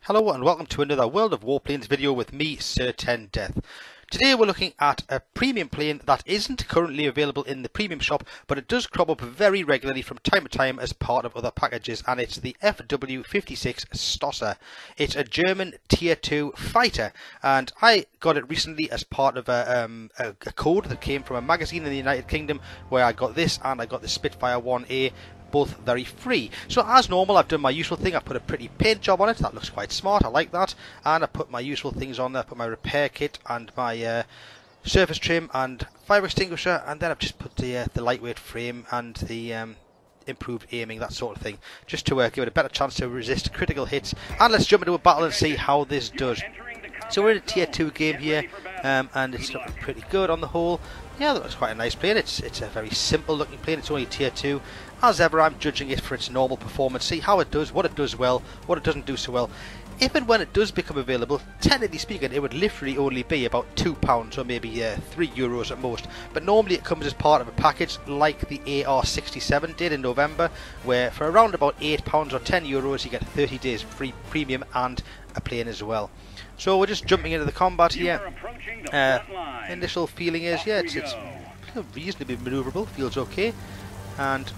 Hello and welcome to another World of Warplanes video with me, Sir 10 Death. Today we're looking at a premium plane that isn't currently available in the premium shop, but it does crop up very regularly from time to time as part of other packages, and it's the Fw 56 Stosser. It's a German Tier 2 fighter, and I got it recently as part of a code that came from a magazine in the United Kingdom, where I got this and I got the Spitfire 1A. Both very free. So as normal, I've done my usual thing. I put a pretty paint job on it. That looks quite smart. I like that. And I put my usual things on there. I put my repair kit and my surface trim and fire extinguisher, and then I've just put the lightweight frame and the improved aiming, that sort of thing, just to give it a better chance to resist critical hits. And let's jump into a battle and see how this does. So we're in a tier 2 game here, and it's looking pretty good on the whole. Yeah, that looks quite a nice plane. It's a very simple looking plane. It's only tier 2. As ever, I'm judging it for its normal performance, see how it does, what it does well, what it doesn't do so well. If and when it does become available, technically speaking, it would literally only be about £2 or maybe €3 at most. But normally it comes as part of a package like the AR67 did in November, where for around about £8 or €10 you get 30 days free premium and a plane as well. So we're just jumping into the combat here. Initial feeling is, yeah, it's reasonably manoeuvrable, feels okay. And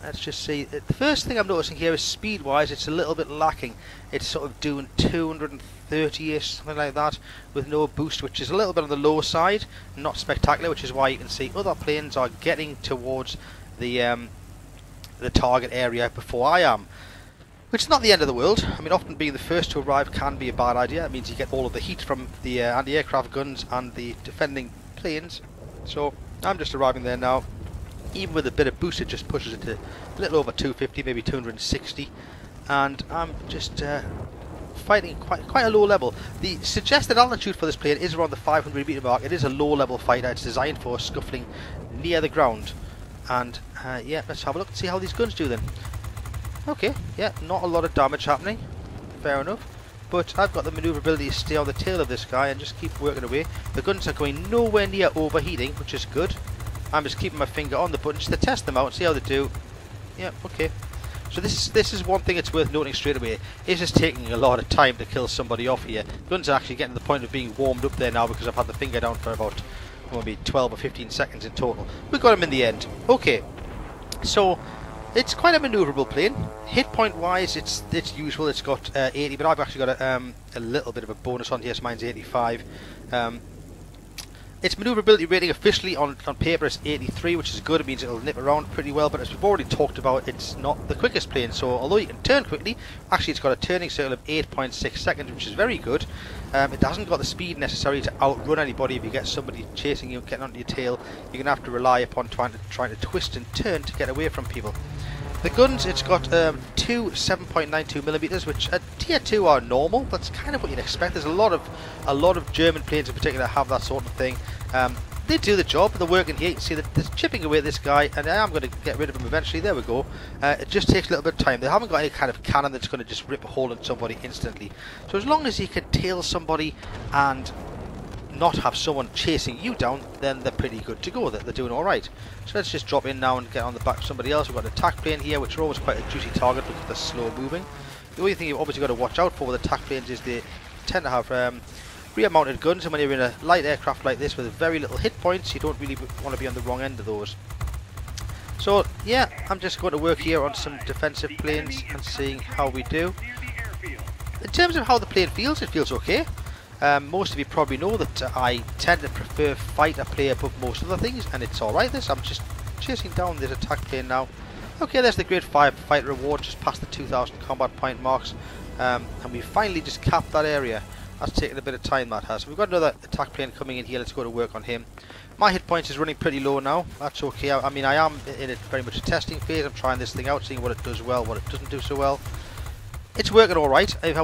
let's just see, the first thing I'm noticing here is speed wise it's a little bit lacking. It's sort of doing 230ish, something like that, with no boost, which is a little bit on the low side, not spectacular, which is why you can see other planes are getting towards the target area before I am. Which is not the end of the world. I mean, often being the first to arrive can be a bad idea. It means you get all of the heat from the anti-aircraft guns and the defending planes. So I'm just arriving there now. Even with a bit of boost, it just pushes it to a little over 250, maybe 260, and I'm just fighting quite a low level. The suggested altitude for this plane is around the 500 meter mark. It is a low level fighter. It's designed for scuffling near the ground, and yeah, let's have a look and see how these guns do then. Okay, yeah, not a lot of damage happening, fair enough, but I've got the manoeuvrability to stay on the tail of this guy and just keep working away. The guns are going nowhere near overheating, which is good. I'm just keeping my finger on the button just to test them out and see how they do. Yeah, okay. So this is one thing it's worth noting straight away. It's just taking a lot of time to kill somebody off here. Guns are actually getting to the point of being warmed up there now because I've had the finger down for about maybe 12 or 15 seconds in total. We got him in the end. Okay. So it's quite a manoeuvrable plane. Hit point wise, it's usual. It's got 80, but I've actually got a little bit of a bonus on here. So mine's 85. Its manoeuvrability rating officially on paper is 83, which is good. It means it'll nip around pretty well, but as we've already talked about, it's not the quickest plane. So although you can turn quickly, actually it's got a turning circle of 8.6 seconds, which is very good. It hasn't got the speed necessary to outrun anybody. If you get somebody chasing you, getting onto your tail, you're going to have to rely upon trying to twist and turn to get away from people. The guns, it's got two 7.92mm, which at tier 2 are normal. That's kind of what you'd expect. There's a lot of German planes in particular have that sort of thing. They do the job. They're working here. You can see that they're chipping away at this guy, and I am going to get rid of him eventually. There we go. It just takes a little bit of time. They haven't got any kind of cannon that's going to just rip a hole in somebody instantly. So as long as you can tail somebody and not have someone chasing you down, then they're pretty good to go. They're doing alright. So let's just drop in now and get on the back of somebody else. We've got an attack plane here, which are always quite a juicy target because they're slow moving. The only thing you've obviously got to watch out for with attack planes is they tend to have rear mounted guns, and when you're in a light aircraft like this with very little hit points, you don't really want to be on the wrong end of those. So yeah, I'm just going to work here on some defensive planes and seeing how we do. In terms of how the plane feels, it feels okay. Most of you probably know that I tend to prefer fighter play above most other things, and it's alright this. I'm just chasing down this attack plane now. Okay, there's the Grade 5 fighter reward, just past the 2000 combat point marks, and we finally just capped that area. That's taken a bit of time, that has. So we've got another attack plane coming in here. Let's go to work on him. My hit points is running pretty low now. That's okay. I mean, I am in very much a testing phase. I'm trying this thing out, seeing what it does well, what it doesn't do so well. It's working alright. If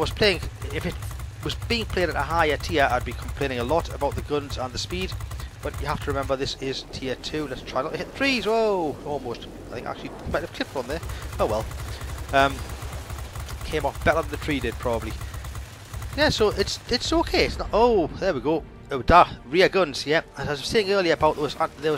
it was being played at a higher tier, I'd be complaining a lot about the guns and the speed, but you have to remember this is tier 2. Let's try not to hit the trees. Whoa, almost. I think actually might have clipped one there. Oh well. Came off better than the tree did probably. Yeah, so it's okay. It's not. Oh, there we go. Oh, rear guns. Yeah, as I was saying earlier about those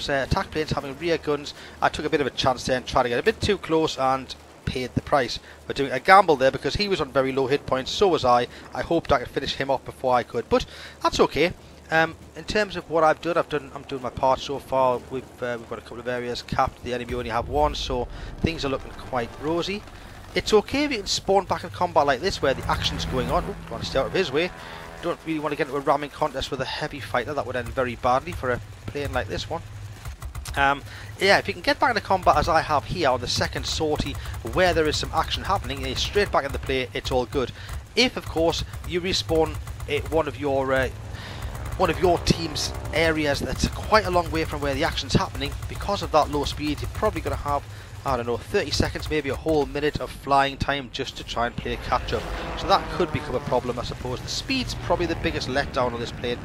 attack planes having rear guns, I took a bit of a chance there and tried to get a bit too close, and paid the price for doing a gamble there, because he was on very low hit points, so was I. I hoped I could finish him off before I could, but that's okay. In terms of what I'm doing my part so far. We've got a couple of areas capped. The enemy only have one, so things are looking quite rosy. It's okay if you can spawn back in combat like this, where the action's going on. Ooh, want to stay out of his way. Don't really want to get into a ramming contest with a heavy fighter. That would end very badly for a plane like this one. Yeah, if you can get back into combat as I have here on the second sortie, where there is some action happening, and you're straight back into play, it's all good. If, of course, you respawn at one of your team's areas that's quite a long way from where the action's happening, because of that low speed, you're probably going to have, I don't know, 30 seconds, maybe a whole minute of flying time just to try and play catch up. So that could become a problem, I suppose. The speed's probably the biggest letdown on this plane,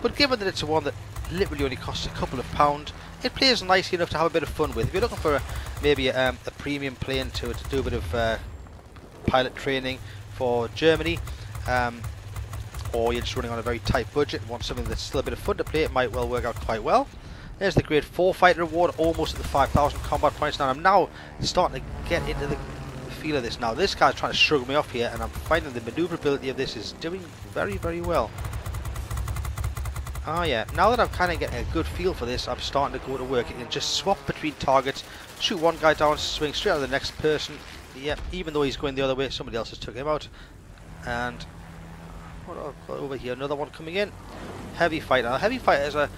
but given that it's one that literally only costs a couple of pounds, it plays nicely enough to have a bit of fun with. If you're looking for maybe a premium plane to do a bit of pilot training for Germany, or you're just running on a very tight budget and want something that's still a bit of fun to play, it might well work out quite well. There's the grade 4 fighter reward, almost at the 5,000 combat points now. I'm now starting to get into the feel of this now. This guy's trying to shrug me off here, and I'm finding the maneuverability of this is doing very, very well. Ah yeah, now that I'm kind of getting a good feel for this, I'm starting to go to work. You can just swap between targets, shoot one guy down, swing straight at the next person. Yep, even though he's going the other way, somebody else has took him out. And what I've got over here, another one coming in. Heavy fighter. Now, heavy fighter is a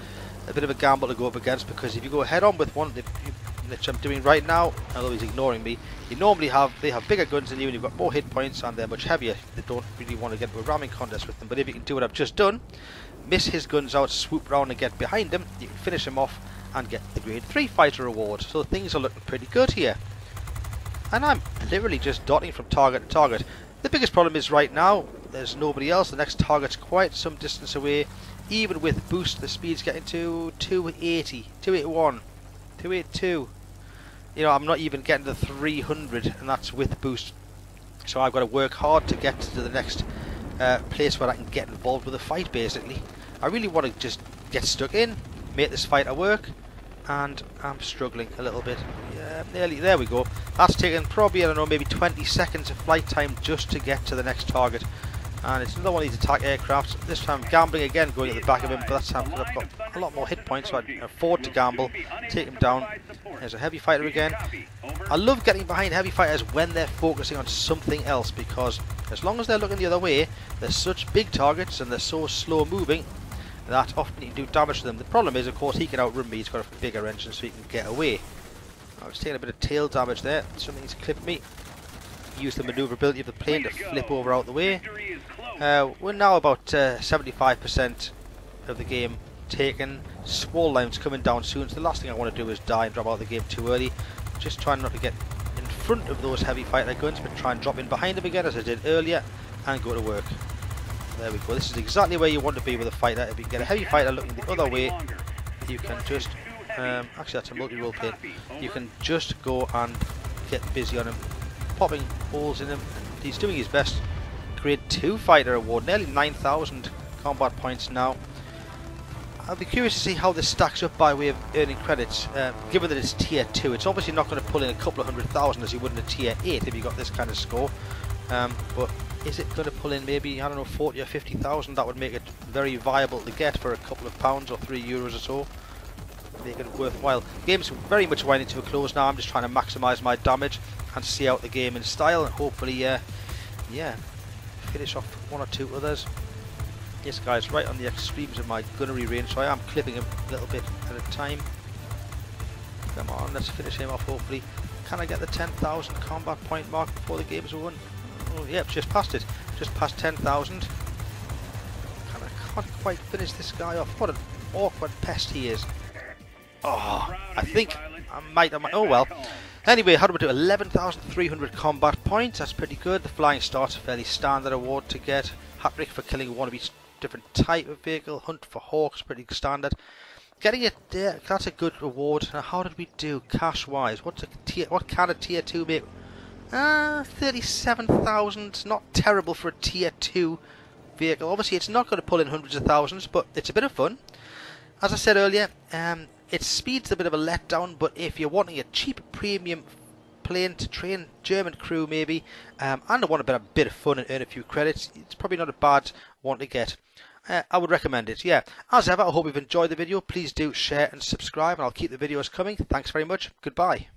bit of a gamble to go up against, because if you go head on with one, which I'm doing right now, although he's ignoring me, they have bigger guns than you, and you've got more hit points, and they're much heavier. They don't really want to get into a ramming contest with them. But if you can do what I've just done, miss his guns out, swoop round and get behind him, you can finish him off and get the grade 3 fighter reward. So things are looking pretty good here. And I'm literally just dotting from target to target. The biggest problem is right now, there's nobody else. The next target's quite some distance away. Even with boost, the speed's getting to 280, 281, 282. You know, I'm not even getting to 300, and that's with boost. So I've got to work hard to get to the next place where I can get involved with a fight, basically. I really want to just get stuck in, make this fighter work, and I'm struggling a little bit. Yeah, nearly, there we go. That's taken probably, I don't know, maybe 20 seconds of flight time just to get to the next target. And it's another one of these attack aircraft. This time gambling again, going at the back of him, but that's time I've got a lot more hit points, so I can afford to gamble, take him down. There's a heavy fighter again. I love getting behind heavy fighters when they're focusing on something else, because as long as they're looking the other way, they're such big targets and they're so slow moving that often you can do damage to them. The problem is, of course, he can outrun me. He's got a bigger engine, so he can get away. I was taking a bit of tail damage there. Something's clipped me. Use the maneuverability of the plane to flip over out the way. We're now about 75% of the game taken. Squall line's coming down soon, so the last thing I want to do is die and drop out of the game too early. Just trying not to get in front of those heavy fighter guns, but try and drop in behind them again as I did earlier and go to work. There we go. This is exactly where you want to be with a fighter. If you can get a heavy fighter looking the other way, you can just actually that's a multi-role plane. You can just go and get busy on him, popping holes in him. He's doing his best. Grade 2 fighter award, nearly 9,000 combat points now. I'll be curious to see how this stacks up by way of earning credits, given that it's tier 2. It's obviously not going to pull in a couple of 100,000 as you would in a tier 8 if you got this kind of score. But is it going to pull in maybe, I don't know, 40 or 50,000? That would make it very viable to get for a couple of pounds or €3 or so. Make it worthwhile. The game's very much winding to a close now. I'm just trying to maximise my damage and see out the game in style, and hopefully, yeah, finish off one or two others. This guy's right on the extremes of my gunnery range, so I am clipping him a little bit at a time. Come on, let's finish him off hopefully. Can I get the 10,000 combat point mark before the game's won? Oh, yep, just passed it. Just past 10,000. I can't quite finish this guy off. What an awkward pest he is. Oh, I think I might. Oh well. Anyway, how do we do? 11,300 combat points. That's pretty good. The Flying Star's a fairly standard award to get. Hat-trick for killing one of each different type of vehicle. Hunt for Hawks, pretty standard. Getting it there, that's a good reward. Now, how did we do cash-wise? What can a tier 2 make? 37,000. Not terrible for a tier 2 vehicle. Obviously, it's not going to pull in hundreds of thousands, but it's a bit of fun. As I said earlier, its speed's a bit of a letdown, but if you're wanting a cheap premium plane to train German crew maybe, and I want a bit of fun and earn a few credits, it's probably not a bad one to get. I would recommend it, yeah. As ever, I hope you've enjoyed the video. Please do share and subscribe, and I'll keep the videos coming. Thanks very much. Goodbye.